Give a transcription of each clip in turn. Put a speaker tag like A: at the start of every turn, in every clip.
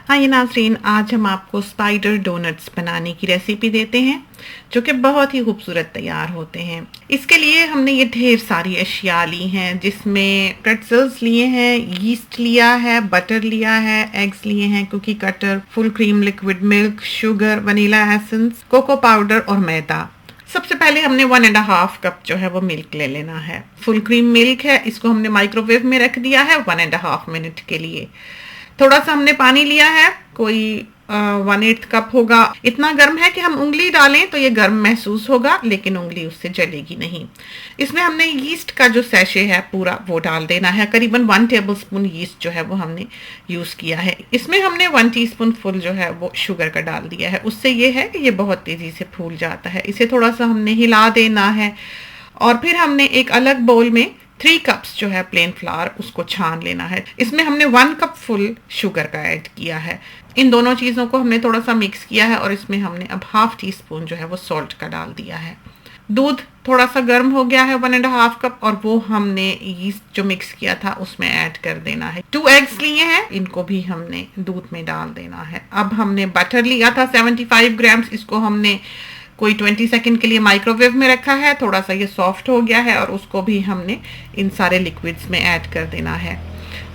A: हाँ ये नाज़रीन, आज हम आपको स्पाइडर डोनट्स बनाने की रेसिपी देते हैं जो कि बहुत ही खूबसूरत तैयार होते हैं। इसके लिए हमने ये ढेर सारी अशिया ली हैं, जिसमें प्रेट्ज़ल्स लिए हैं, यीस्ट लिया है, बटर लिया है, एग्स लिए हैं, cookie cutter, full cream, liquid milk, sugar, vanilla essence, cocoa powder और मैदा। सबसे पहले हमने 1.5 कप जो है वो मिल्क ले लेना है। फुल क्रीम मिल्क है, इसको हमने माइक्रोवेव में रख दिया है 1.5 मिनट के लिए। थोड़ा सा हमने पानी लिया है, कोई 1/8 कप होगा। इतना गर्म है कि हम उंगली डालें तो ये गर्म महसूस होगा, लेकिन उंगली उससे जलेगी नहीं। इसमें हमने यीस्ट का जो सैशे है पूरा वो डाल देना है। करीबन 1 टेबलस्पून यीस्ट जो है वो हमने यूज़ किया है। इसमें हमने 1 टीस्पून फुल जो है वो शुगर का डाल दिया है। उससे ये है कि ये बहुत तेज़ी से फूल जाता है। इसे थोड़ा सा हमने हिला देना है और फिर हमने एक अलग बाउल में 3 कप्स जो है प्लेन फ्लावर उसको छान लेना है। इसमें हमने 1 कप फुल शुगर का ऐड किया है। इन दोनों चीज़ों को हमने थोड़ा सा मिक्स किया है और इसमें हमने अब 1/2 टीस्पून जो है वो सॉल्ट का डाल दिया है। दूध थोड़ा सा गर्म हो गया है 1.5 कप, और वो हमने यीस्ट जो मिक्स किया था उसमें ऐड कर देना है। 2 एग्स लिए हैं, इनको भी हमने दूध में डाल देना है। अब हमने बटर लिया था 75 ग्राम्स, इसको हमने कोई 20 सेकंड के लिए माइक्रोवेव में रखा है। थोड़ा सा ये सॉफ्ट हो गया है और उसको भी हमने इन सारे लिक्विड्स में ऐड कर देना है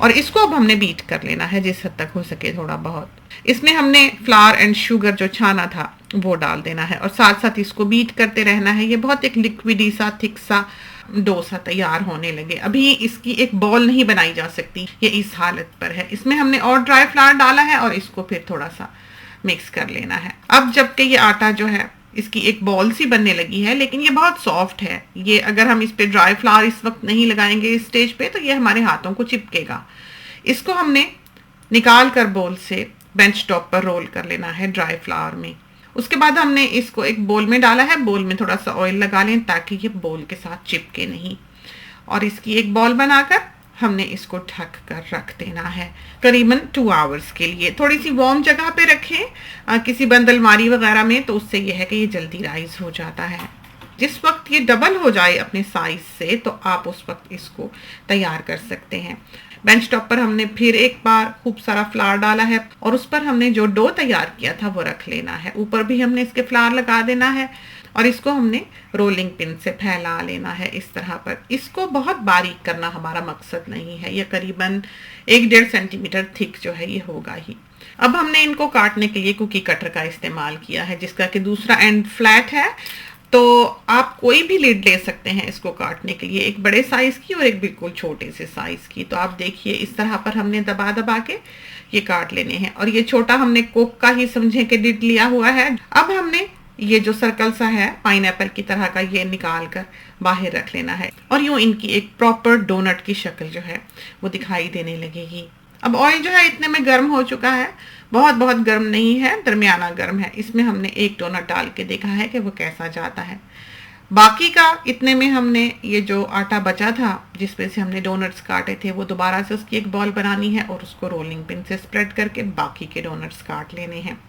A: और इसको अब हमने बीट कर लेना है जिस हद तक हो सके थोड़ा बहुत। इसमें हमने फ्लावर एंड शुगर जो छाना था वो डाल देना है और साथ साथ इसको बीट करते रहना है। ये बहुत एक लिक्विडी सा थिक सा डो सा तैयार होने लगे। अभी इसकी एक बॉल नहीं बनाई जा सकती, ये इस हालत पर है। इसमें हमने और ड्राई फ्लावर डाला है और इसको फिर थोड़ा सा मिक्स कर लेना है। अब जबकि ये आटा जो है इसकी एक बॉल सी बनने लगी है, लेकिन ये बहुत सॉफ्ट है। ये अगर हम इस पे ड्राई फ्लावर इस वक्त नहीं लगाएंगे इस स्टेज पे तो ये हमारे हाथों को चिपकेगा। इसको हमने निकाल कर बोल से बेंच टॉप पर रोल कर लेना है ड्राई फ्लावर में। उसके बाद हमने इसको एक बोल में डाला है। बोल में थोड़ा सा ऑयल लगा लें ताकि ये बोल के साथ चिपके नहीं, और इसकी एक बॉल बनाकर हमने इसको ढक कर रख देना है करीबन 2 आवर्स के लिए। थोड़ी सी वार्म जगह पे रखें, किसी बंद अलमारी वगैरह में, तो उससे यह है कि ये जल्दी राइज हो जाता है। जिस वक्त ये डबल हो जाए अपने साइज से तो आप उस वक्त इसको तैयार कर सकते हैं। बेंच टॉप पर हमने फिर एक बार खूब सारा फ्लावर डाला है और उस पर हमने जो डो तैयार किया था वो रख लेना है। ऊपर भी हमने इसके फ्लावर लगा देना है और इसको हमने रोलिंग पिन से फैला लेना है इस तरह पर। इसको बहुत बारीक करना हमारा मकसद नहीं है, ये करीबन 1-1.5 सेंटीमीटर थिक जो है ये होगा ही। अब हमने इनको काटने के लिए कुकी कटर का इस्तेमाल किया है, जिसका कि दूसरा एंड फ्लैट है। तो आप कोई भी लिड ले सकते हैं इसको काटने के लिए, एक बड़े साइज की और एक बिल्कुल छोटे से साइज की। तो आप देखिए इस तरह पर हमने दबा दबा के ये काट लेने हैं। और ये छोटा हमने कोक का ही समझे कि लिड लिया हुआ है। अब हमने ये जो सर्कल सा है पाइनएप्पल की तरह का, ये निकाल कर बाहर रख लेना है और यूं इनकी एक प्रॉपर डोनट की शक्ल जो है वो दिखाई देने लगेगी। अब ऑयल जो है इतने में गर्म हो चुका है, बहुत गर्म नहीं है, दरमियाना गर्म है। इसमें हमने एक डोनट डाल के देखा है कि वो कैसा जाता है। बाकी का इतने में हमने ये जो आटा बचा था जिस पे से हमने डोनट्स काटे थे वो दोबारा से उसकी एक बॉल बनानी है और उसको रोलिंग पिन से स्प्रेड करके बाकी के डोनट्स काट लेने हैं।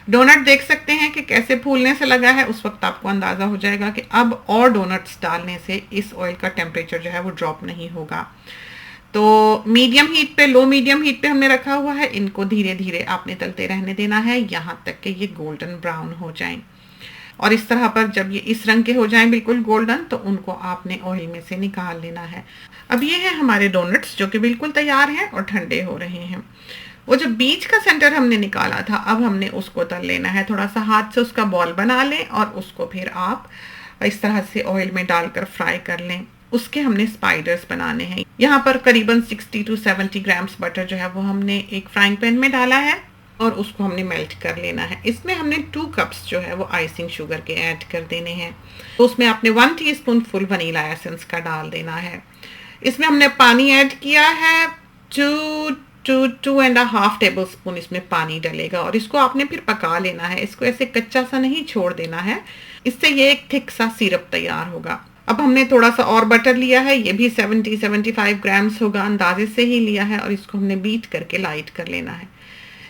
A: डोनट देख सकते हैं कि कैसे फूलने से लगा है, उस वक्त आपको अंदाज़ा हो जाएगा कि अब और डोनट्स डालने से इस ऑयल का टेम्परेचर जो है वो ड्रॉप नहीं होगा। तो मीडियम हीट पे, लो मीडियम हीट पे हमने रखा हुआ है। इनको धीरे धीरे आपने तलते रहने देना है यहाँ तक कि ये गोल्डन ब्राउन हो जाएं। और इस तरह पर जब ये इस रंग के हो जाएं बिल्कुल गोल्डन, तो उनको आपने ऑयल में से निकाल लेना है। अब ये है हमारे डोनट्स जो कि बिल्कुल तैयार हैं और ठंडे हो रहे हैं। वो जो बीच का सेंटर हमने निकाला था अब हमने उसको तल लेना है। थोड़ा सा हाथ से उसका बॉल बना लें और उसको फिर आप इस तरह से ऑयल में डालकर फ्राई कर लें। उसके हमने स्पाइडर्स बनाने हैं। यहाँ पर करीबन 60 to 70 ग्राम्स बटर जो है वो हमने एक फ्राइंग पैन में डाला है और उसको हमने मेल्ट कर लेना है। इसमें हमने 2 कप्स जो है वो आइसिंग शुगर के ऐड कर देने हैं। तो उसमें आपने 1 टीस्पून फुल वनीला एसेंस का डाल देना है। इसमें हमने पानी ऐड किया है, 2.5 टेबल स्पून इसमें पानी डलेगा और इसको आपने फिर पका लेना है। इसको ऐसे कच्चा सा नहीं छोड़ देना है, इससे ये एक थिक सा सिरप तैयार होगा। अब हमने थोड़ा सा और बटर लिया है, ये भी 70-75 ग्राम्स होगा, अंदाजे से ही लिया है और इसको हमने बीट करके लाइट कर लेना है।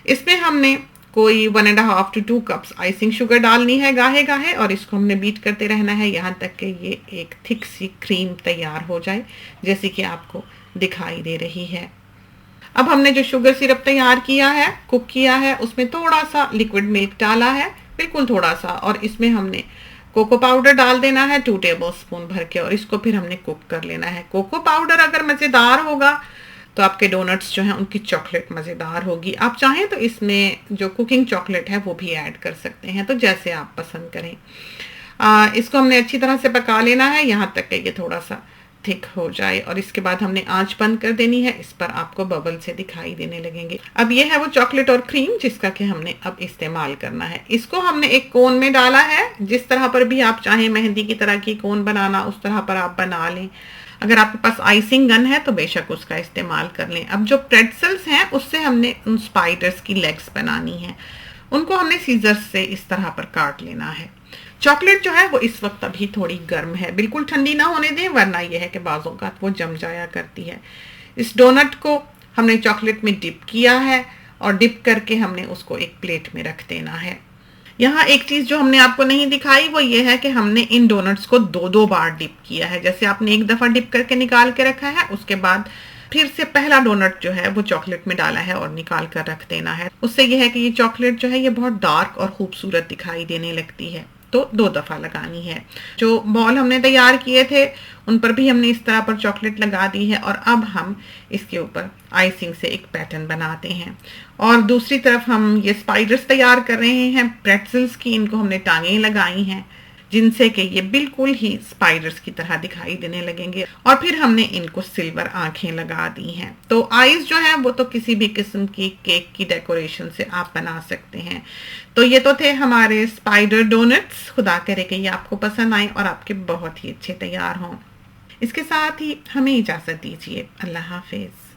A: इसमें हमने कोई 1.5 to 2 कप्स आइसिंग शुगर डालनी है गाहे गाहे और इसको हमने बीट करते रहना है यहाँ तक कि ये एक थिक सी क्रीम तैयार हो जाए, जैसे कि आपको दिखाई दे रही है। अब हमने जो शुगर सिरप तैयार किया है, कुक किया है, उसमें थोड़ा सा लिक्विड मिल्क डाला है, बिल्कुल थोड़ा सा, और इसमें हमने कोको पाउडर डाल देना है 2 टेबलस्पून भर के, और इसको फिर हमने कुक कर लेना है। कोको पाउडर अगर मज़ेदार होगा तो आपके डोनट्स जो हैं उनकी चॉकलेट मज़ेदार होगी। आप चाहें तो इसमें जो कुकिंग चॉकलेट है वो भी ऐड कर सकते हैं, तो जैसे आप पसंद करें। इसको हमने अच्छी तरह से पका लेना है यहाँ तक कि ये थोड़ा सा थिक हो जाए, और इसके बाद हमने आंच बंद कर देनी है। इस पर आपको बबल से दिखाई देने लगेंगे। अब ये है वो चॉकलेट और क्रीम जिसका कि हमने अब इस्तेमाल करना है। इसको हमने एक कोन में डाला है, जिस तरह पर भी आप चाहें मेहंदी की तरह की कोन बनाना उस तरह पर आप बना लें। अगर आपके पास आइसिंग गन है तो बेशक उसका इस्तेमाल कर लें। अब जो प्रेट्जल्स हैं उससे हमने उन स्पाइडर्स की लेग्स बनानी है, उनको हमने सीजर्स से इस तरह पर काट लेना है। चॉकलेट जो है वो इस वक्त अभी थोड़ी गर्म है, बिल्कुल ठंडी ना होने दें, वरना यह है कि बाज़ों का वो जम जाया करती है। इस डोनट को हमने चॉकलेट में डिप किया है, और डिप करके हमने उसको एक प्लेट में रख देना है। यहाँ एक चीज़ जो हमने आपको नहीं दिखाई वो ये है कि हमने इन डोनट्स को 2-2 बार डिप किया है। जैसे आपने एक दफ़ा डिप करके निकाल के रखा है, उसके बाद फिर से पहला डोनट जो है वो चॉकलेट में डाला है और निकाल कर रख देना है। उससे यह है कि ये चॉकलेट जो है ये बहुत डार्क और खूबसूरत दिखाई देने लगती है, तो 2 दफ़ा लगानी है। जो बॉल हमने तैयार किए थे उन पर भी हमने इस तरह पर चॉकलेट लगा दी है, और अब हम इसके ऊपर आइसिंग से एक पैटर्न बनाते हैं। और दूसरी तरफ हम ये स्पाइडर्स तैयार कर रहे हैं प्रेट्जल्स की। इनको हमने टांगें लगाई हैं जिनसे कि ये बिल्कुल ही स्पाइडर्स की तरह दिखाई देने लगेंगे, और फिर हमने इनको सिल्वर आंखें लगा दी हैं। तो आईज जो है वो तो किसी भी किस्म की केक की डेकोरेशन से आप बना सकते हैं। तो ये तो थे हमारे स्पाइडर डोनट्स। खुदा करे कि ये आपको पसंद आए और आपके बहुत ही अच्छे तैयार हों। इसके साथ ही हमें इजाज़त दीजिए। अल्लाह हाफिज़।